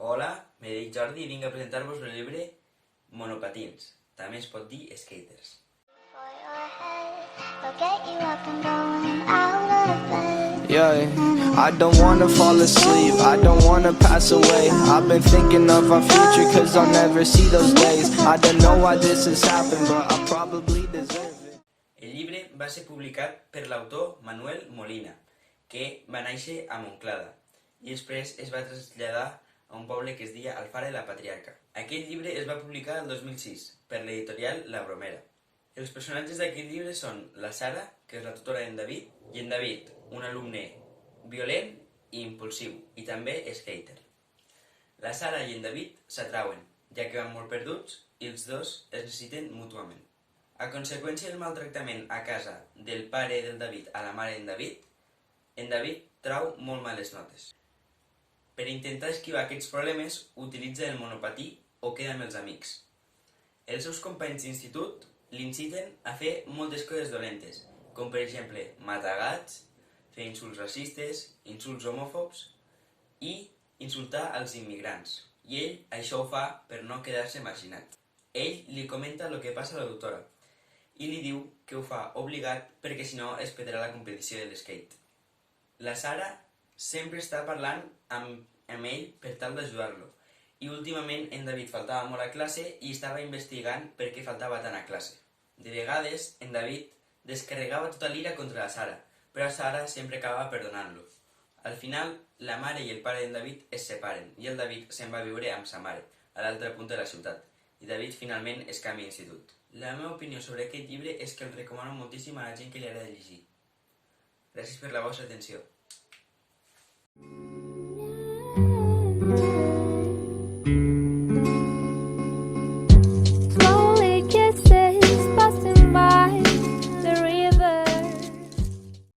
Hola, me dic Jordi i vinc a presentar-vos el llibre Monopatins, també es pot dir skaters. Yeah, I don't wanna fall asleep, I don't wanna pass away. I've been thinking of our future cause I'll never see those days. I don't know why this has happened, but I probably deserve it. El llibre va ser publicat per l'autor Manuel Molina, que va néixer a Montclada i després es va traslladar a un poble que es deia Alfara de la Patriarca. Aquest llibre es va publicar el 2006 per l'editorial La Bromera. Els personatges d'aquest llibre són la Sara, que és la tutora d'en David, i en David, un alumne violent i impulsiu, i també skater. La Sara i en David s'atrauen, ja que van molt perduts i els dos es necessiten mútuament. A conseqüència del maltractament a casa del pare del David a la mare en David trau molt males notes. Per intentar esquivar aquests problemes, utilitza el monopatí o queda amb els amics. Els seus companys d'institut l'inciten a fer moltes coses dolentes, com per exemple matar gats, fer insults racistes, insults homòfobs i insultar als immigrants. I ell això ho fa per no quedar-se marginat. Ell li comenta el que passa a la doctora i li diu que ho fa obligat perquè si no es perdrà la competició de l'skate. La Sara sempre està parlant amb ell per tal d'ajudar-lo i últimament en David faltava molt a classe i estava investigant per què faltava tant a classe. De vegades en David descarregava tota l'ira contra la Sara, però la Sara sempre acabava perdonant-lo. Al final, la mare i el pare d'en David es separen i el David se'n va a viure amb sa mare, a l'altre punt de la ciutat, i David finalment es canvia d'institut. La meva opinió sobre aquest llibre és que el recomano moltíssim a la gent que li agrada llegir. Gràcies per la vostra atenció.